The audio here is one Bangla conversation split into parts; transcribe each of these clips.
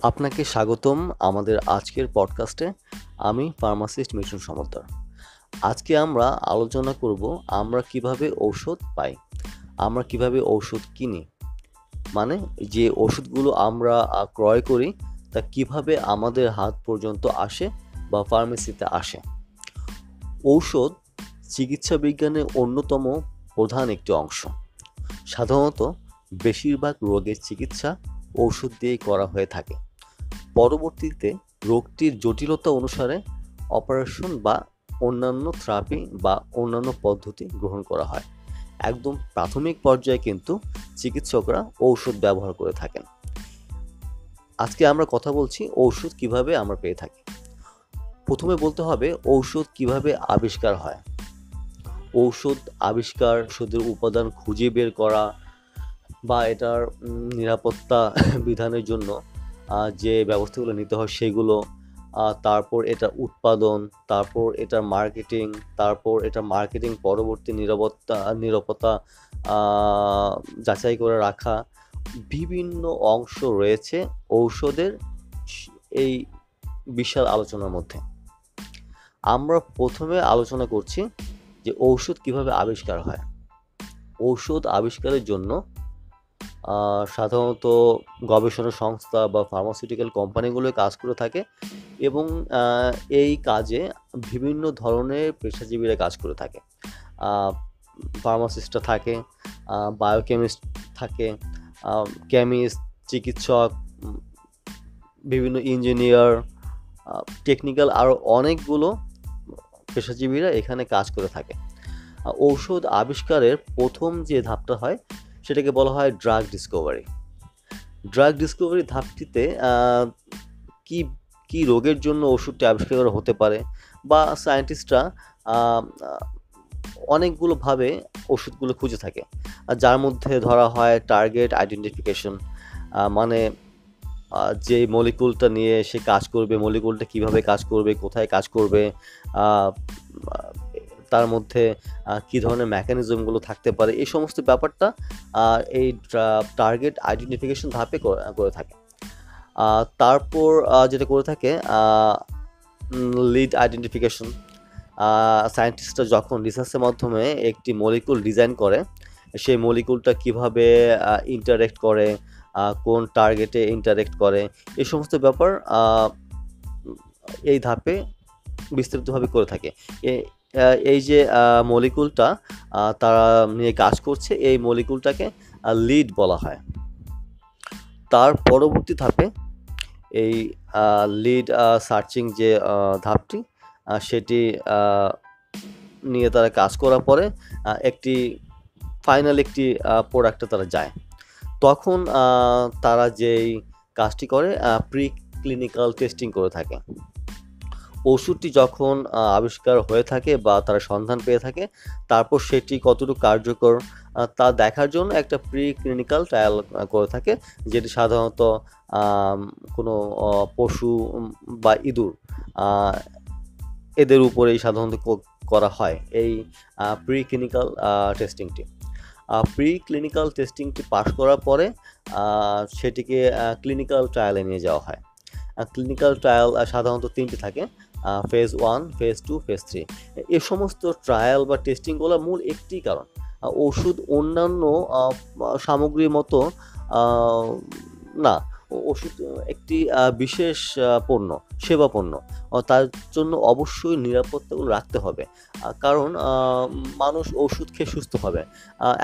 আপনাকে স্বাগতম আমাদের আজকের পডকাস্টে। আমি ফার্মাসিস্ট মিঠুন সমদ্দার। আজকে আমরা আলোচনা করব আমরা কিভাবে ঔষধ পাই, আমরা কিভাবে ঔষধ কিনি, মানে যে ওষুধগুলো আমরা ক্রয় করি তা কিভাবে আমাদের হাত পর্যন্ত আসে বা ফার্মেসিতে আসে। ঔষধ চিকিৎসা বিজ্ঞানের অন্যতম প্রধান একটি অংশ। সাধারণত বেশিরভাগ রোগের চিকিৎসা ঔষধ দিয়েই করা হয়ে থাকে। পরবর্তীতে রোগটির জটিলতা অনুসারে অপারেশন বা অন্যান্য থেরাপি বা অন্যান্য পদ্ধতি গ্রহণ করা হয়। একদম প্রাথমিক পর্যায়ে কিন্তু চিকিৎসকরা ঔষধ ব্যবহার করে থাকেন। আজকে আমরা কথা বলছি ঔষধ কিভাবে আমরা পেয়ে থাকি। প্রথমে বলতে হবে ঔষধ কিভাবে আবিষ্কার হয়। ঔষধ আবিষ্কার, ওষুধের উপাদান খুঁজে বের করা বা এটার নিরাপত্তা বিধানের জন্য যে ব্যবস্থাগুলো নিতে হয় সেগুলো, তারপর এটা উৎপাদন, তারপর এটার মার্কেটিং, তারপর এটা মার্কেটিং পরবর্তী নিরাপত্তা যাচাই করে রাখা, বিভিন্ন অংশ রয়েছে ঔষধের এই বিশাল আলোচনার মধ্যে। আমরা প্রথমে আলোচনা করছি যে ঔষধ কিভাবে আবিষ্কার হয়। ঔষধ আবিষ্কারের জন্য সাধারণত গবেষণা সংস্থা বা ফার্মাসিউটিক্যাল কোম্পানিগুলো কাজ করে থাকে এবং এই কাজে বিভিন্ন ধরনের পেশাজীবীরা কাজ করে থাকে। ফার্মাসিস্টরা থাকে, বায়োকেমিস্ট থাকে, কেমিস্ট, চিকিৎসক, বিভিন্ন ইঞ্জিনিয়ার, টেকনিক্যাল আরও অনেকগুলো পেশাজীবীরা এখানে কাজ করে থাকে। ঔষধ আবিষ্কারের প্রথম যে ধাপটা হয় সেটাকে বলা হয় ড্রাগ ডিসকভারি। ড্রাগ ডিসকভারি ধাপটিতে কি কি রোগের জন্য ওষুধটি আবিষ্কার করা হতে পারে, বা সায়েন্টিস্টরা অনেকগুলোভাবে ওষুধগুলো খুঁজে থাকে, যার মধ্যে ধরা হয় টার্গেট আইডেন্টিফিকেশন, মানে যে মলিকুলটা নিয়ে সে কাজ করবে, মলিকুলটা কিভাবে কাজ করবে, কোথায় কাজ করবে, তার মধ্যে কী ধরনের মেকানিজমগুলো থাকতে পারে, এই সমস্ত ব্যাপারটা এই টার্গেট আইডেন্টিফিকেশন ধাপে করে থাকে। তারপর যেটা করে থাকে লিড আইডেন্টিফিকেশন। সায়েন্টিস্টরা যখন রিসার্চের মাধ্যমে একটি মলিকুল ডিজাইন করে, সেই মলিকুলটা কিভাবে ইন্টারেক্ট করে, কোন টার্গেটে ইন্টারেক্ট করে, এই সমস্ত ব্যাপার এই ধাপে বিস্তারিতভাবে করে থাকে। এই যে মলিকুলটা তারা নিয়ে কাজ করছে, এই মলিকুলটাকে লিড বলা হয়। তার পরবর্তী ধাপে এই লিড সার্চিং যে ধাপটি, সেটি নিয়ে তারা কাজ করার পরে একটি ফাইনাল একটি প্রোডাক্টে তারা যায়। তখন তারা যেই কাজটি করে প্রি ক্লিনিক্যাল টেস্টিং করে থাকে। ওষুধটি যখন আবিষ্কার হয়ে থাকে বা তারা সন্ধান পেয়ে থাকে, তারপর সেটি কতটুকু কার্যকর তা দেখার জন্য একটা প্রি ক্লিনিক্যাল ট্রায়াল করে থাকে, যেটি সাধারণত কোনো পশু বা ইঁদুর এদের উপরেই সাধারণত করা হয় এই প্রি ক্লিনিক্যাল টেস্টিংটি। প্রি ক্লিনিক্যাল টেস্টিংটি পাস করার পরে সেটিকে ক্লিনিক্যাল ট্রায়ালে নিয়ে যাওয়া হয়। ক্লিনিক্যাল ট্রায়াল সাধারণত 3টি থাকে, ফেজ 1, ফেজ 2, ফেজ 3। এ সমস্ত ট্রায়াল বা টেস্টিংগুলোর মূল একটি কারণ, ওষুধ অন্যান্য সামগ্রীর মতো না, ওষুধ একটি বিশেষ পণ্য, সেবা পণ্য। তার জন্য অবশ্যই নিরাপত্তাগুলো রাখতে হবে, কারণ মানুষ ওষুধ খেয়ে সুস্থ হবে।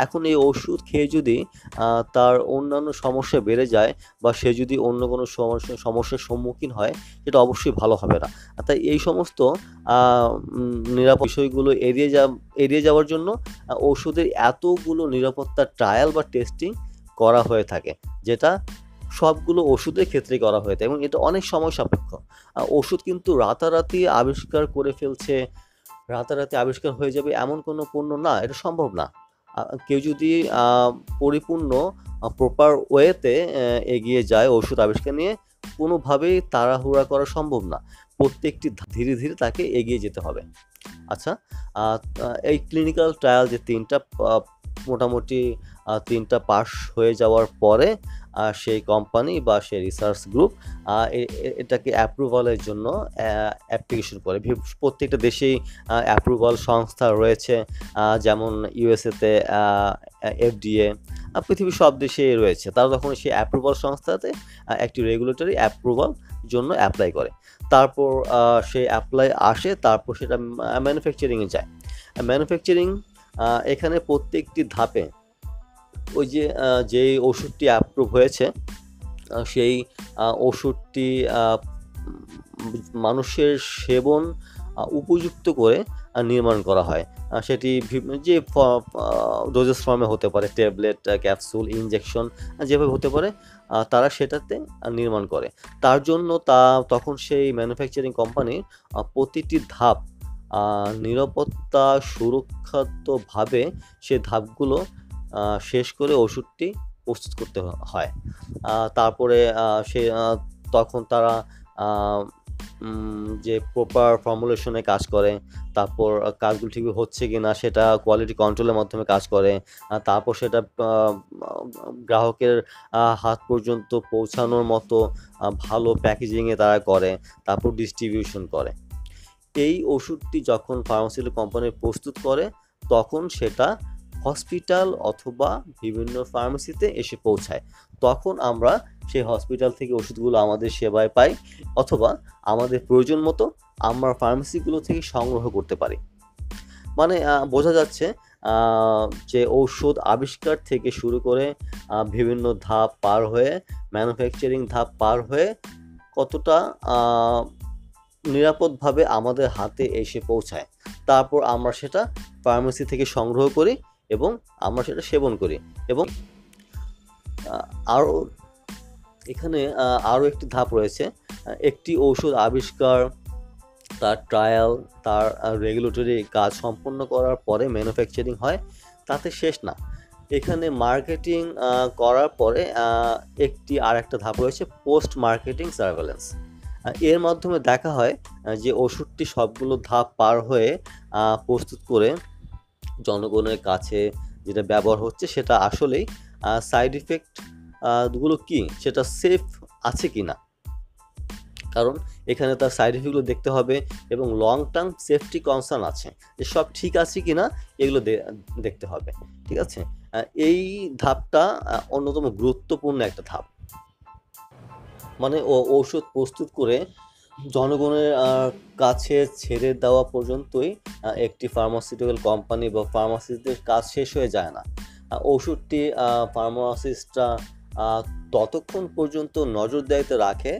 এখন এই ওষুধ খেয়ে যদি তার অন্যান্য সমস্যা বেড়ে যায় বা সে যদি অন্য কোনো সমস্যার সম্মুখীন হয়, সেটা অবশ্যই ভালো হবে না। তাই এই সমস্ত নিরাপদ বিষয়গুলো এড়িয়ে যাওয়ার জন্য ওষুধের এতগুলো নিরাপত্তার ট্রায়াল বা টেস্টিং করা হয়ে থাকে, যেটা সবগুলো ওষুধের ক্ষেত্রে করা হয়ে থাকে এবং এটা অনেক সময় সাপেক্ষ। ওষুধ কিন্তু রাতারাতি আবিষ্কার করে ফেলছে, রাতারাতি আবিষ্কার হয়ে যাবে এমন কোনো পণ্য না, এটা সম্ভব না। কেউ যদি পরিপূর্ণ প্রপার ওয়েতে এগিয়ে যায় ওষুধ আবিষ্কার নিয়ে, কোনোভাবেই তাড়াহুড়া করা সম্ভব না। প্রত্যেকটি ধীরে ধীরে তাকে এগিয়ে যেতে হবে। আচ্ছা, এই ক্লিনিক্যাল ট্রায়াল যে 3টা মোটামুটি 3টা পাস হয়ে যাওয়ার পরে সেই কোম্পানি বা সেই রিসার্চ গ্রুপ এটাকে অ্যাপ্রুভালের জন্য অ্যাপ্লিকেশন করে। প্রত্যেকটা দেশেই অ্যাপ্রুভাল সংস্থা রয়েছে, যেমন ইউএসএতে এফডিএ, পৃথিবীর সব দেশেই রয়েছে। তারা তখন সেই অ্যাপ্রুভাল সংস্থাতে একটি রেগুলেটরি অ্যাপ্রুভাল জন্য অ্যাপ্লাই করে। তারপর সেই অ্যাপ্লাই আসে, তারপর সেটা ম্যানুফ্যাকচারিংয়ে যায়। ম্যানুফ্যাকচারিং এখানে প্রত্যেকটি ধাপে ওই যে যেই ওষুধটি অ্যাপ্রুভ হয়েছে সেই ওষুধটি মানুষের সেবন উপযুক্ত করে নির্মাণ করা হয়। সেটি যে ডোজেস ফর্মে হতে পারে, ট্যাবলেট, ক্যাপসুল, ইনজেকশন, যেভাবে হতে পারে তারা সেটাতে নির্মাণ করে। তার জন্য তখন সেই ম্যানুফ্যাকচারিং কোম্পানির প্রতিটি ধাপ নিরাপত্তা সুরক্ষিতভাবে সে ধাপগুলো শেষ করে ওষুধটি প্রস্তুত করতে হয়। তারপরে তখন তারা যে প্রপার ফর্মুলেশনে কাজ করে, তারপর কাজগুলো ঠিক হচ্ছে কি না সেটা কোয়ালিটি কন্ট্রোলের মাধ্যমে কাজ করে, তারপর সেটা গ্রাহকের হাত পর্যন্ত পৌঁছানোর মতো ভালো প্যাকেজিংয়ে তারা করে, তারপর ডিস্ট্রিবিউশন করে। এই ওষুধটি যখন ফার্মাসিউটিক্যাল কোম্পানি প্রস্তুত করে তখন সেটা হসপিটাল অথবা বিভিন্ন ফার্মেসিতে এসে পৌঁছায়। তখন আমরা সেই হসপিটাল থেকে ওষুধগুলো আমাদের সেবায় পাই, অথবা আমাদের প্রয়োজন মতো আমরা ফার্মেসিগুলো থেকে সংগ্রহ করতে পারি। মানে বোঝা যাচ্ছে যে ঔষধ আবিষ্কার থেকে শুরু করে বিভিন্ন ধাপ পার হয়ে, ম্যানুফ্যাকচারিং ধাপ পার হয়ে কতটা নিরাপদভাবে আমাদের হাতে এসে পৌঁছায়। তারপর আমরা সেটা ফার্মেসি থেকে সংগ্রহ করি এবং আমরা সেটা সেবন করি। এবং আরও এখানে আরও একটি ধাপ রয়েছে। একটি ঔষধ আবিষ্কার, তার ট্রায়াল, তার রেগুলেটরি কাজ সম্পন্ন করার পরে ম্যানুফ্যাকচারিং হয়, তাতে শেষ না। এখানে মার্কেটিং করার পরে আরেকটা ধাপ রয়েছে, পোস্ট মার্কেটিং সার্ভেলেন্স। এর মাধ্যমে দেখা হয় যে ওষুধটি সবগুলো ধাপ পার হয়ে প্রস্তুত করে জনগণের কাছে যেটা ব্যবহার হচ্ছে সেটা আসলেই সাইড ইফেক্ট গুলো কি, সেটা সেফ আছে কি না, কারণ এখানে তার সাইড ইফেক্টগুলো দেখতে হবে এবং লং টার্ম সেফটি কনসার্ন আছে, যে সব ঠিক আছে কি না এগুলো দেখতে হবে। ঠিক আছে, এই ধাপটা অন্যতম গুরুত্বপূর্ণ একটা ধাপ। মানে ঔষধ প্রস্তুত করে জনগণের কাছে ছেড়ে দেওয়া পর্যন্তই একটি ফার্মাসিউটিক্যাল কোম্পানি বা ফার্মাসিস্টদের কাজ শেষ হয়ে যায় না। ওষুধটি ফার্মাসিস্টরা ততক্ষণ পর্যন্ত নজরদারিতে রাখে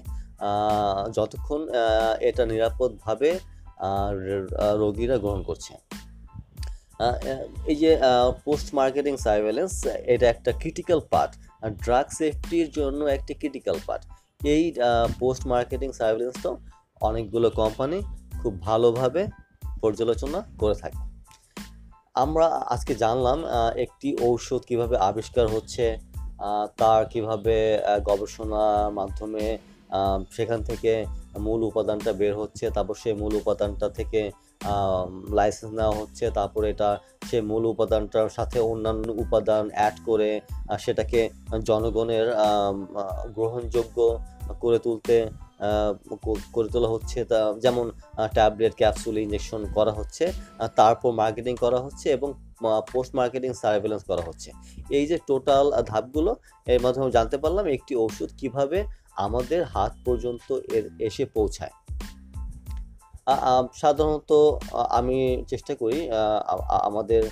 যতক্ষণ এটা নিরাপদভাবে রোগীরা গ্রহণ করছে। এই যে পোস্ট মার্কেটিং সার্ভেলেন্স, এটা একটা ক্রিটিক্যাল পার্ট, ড্রাগ সেফটির জন্য একটি ক্রিটিক্যাল পার্ট। এই পোস্ট মার্কেটিং সার্ভেলেন্সটাও অনেকগুলো কোম্পানি খুব ভালোভাবে পর্যালোচনা করে থাকে। আমরা আজকে জানলাম একটি ঔষধ কিভাবে আবিষ্কার হচ্ছে, তার কিভাবে গবেষণার মাধ্যমে সেখান থেকে মূল উপাদানটা বের হচ্ছে, তারপর সেই মূল উপাদানটা থেকে লাইসেন্স নেওয়া হচ্ছে, তারপরে এটা সেই মূল উপাদানটার সাথে অন্যান্য উপাদান অ্যাড করে সেটাকে জনগণের গ্রহণযোগ্য করে তোলা হচ্ছে। যেমন ট্যাবলেট, ক্যাপসুল, ইনজেকশন করা হচ্ছে, তারপর মার্কেটিং করা হচ্ছে এবং পোস্ট মার্কেটিং সার্ভেলেন্স করা হচ্ছে। এই যে টোটাল ধাপগুলো, এর মাধ্যমে জানতে পারলাম একটি ওষুধ কিভাবে আমাদের হাত পর্যন্ত এসে পৌঁছায়। সাধারণত আমি চেষ্টা করি আমাদের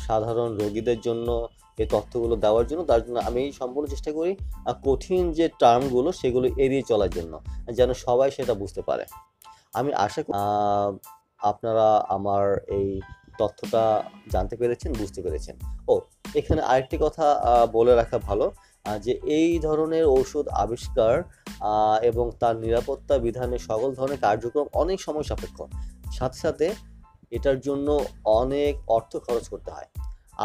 সাধারণ রোগীদের জন্য এই তথ্যগুলো দেওয়ার জন্য। তার জন্য আমি সম্পূর্ণ চেষ্টা করি কঠিন যে টার্মগুলো সেগুলো এড়িয়ে চলার জন্য, যেন সবাই সেটা বুঝতে পারে। আমি আশা করি আপনারা আমার এই তথ্যটা জানতে পেরেছেন, বুঝতে পেরেছেন। এখানে আরেকটি কথা বলে রাখা ভালো, যে এই ধরনের ঔষধ আবিষ্কার এবং তার নিরাপত্তা বিধানে সকল ধরনের কার্যক্রম অনেক সময় সাপেক্ষ, সাথে সাথে এটার জন্য অনেক অর্থ খরচ করতে হয়।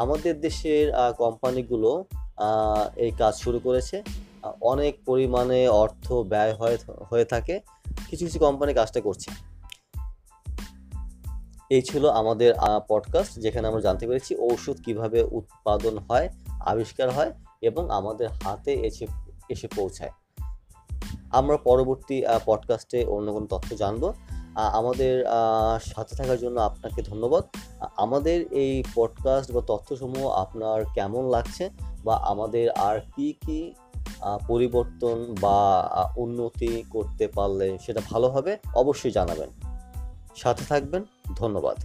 আমাদের দেশের কোম্পানিগুলো এই কাজ শুরু করেছে, অনেক পরিমাণে অর্থ ব্যয় হয়ে থাকে, কিছু কিছু কোম্পানি কাজটা করছে। এই ছিল আমাদের পডকাস্ট, যেখানে আমরা জানতে পেরেছি ঔষধ কিভাবে উৎপাদন হয়, আবিষ্কার হয় এবং আমাদের হাতে এসে এসে পৌঁছায়। আমরা পরবর্তী পডকাস্টে অন্য কোনো তথ্য জানবো। আমাদের সাথে থাকার জন্য আপনাকে ধন্যবাদ। আমাদের এই পডকাস্ট বা তথ্যসমূহ আপনার কেমন লাগছে, বা আমাদের আর কি পরিবর্তন বা উন্নতি করতে পারলে সেটা ভালো হবে, অবশ্যই জানাবেন। সাথে থাকবেন। ধন্যবাদ।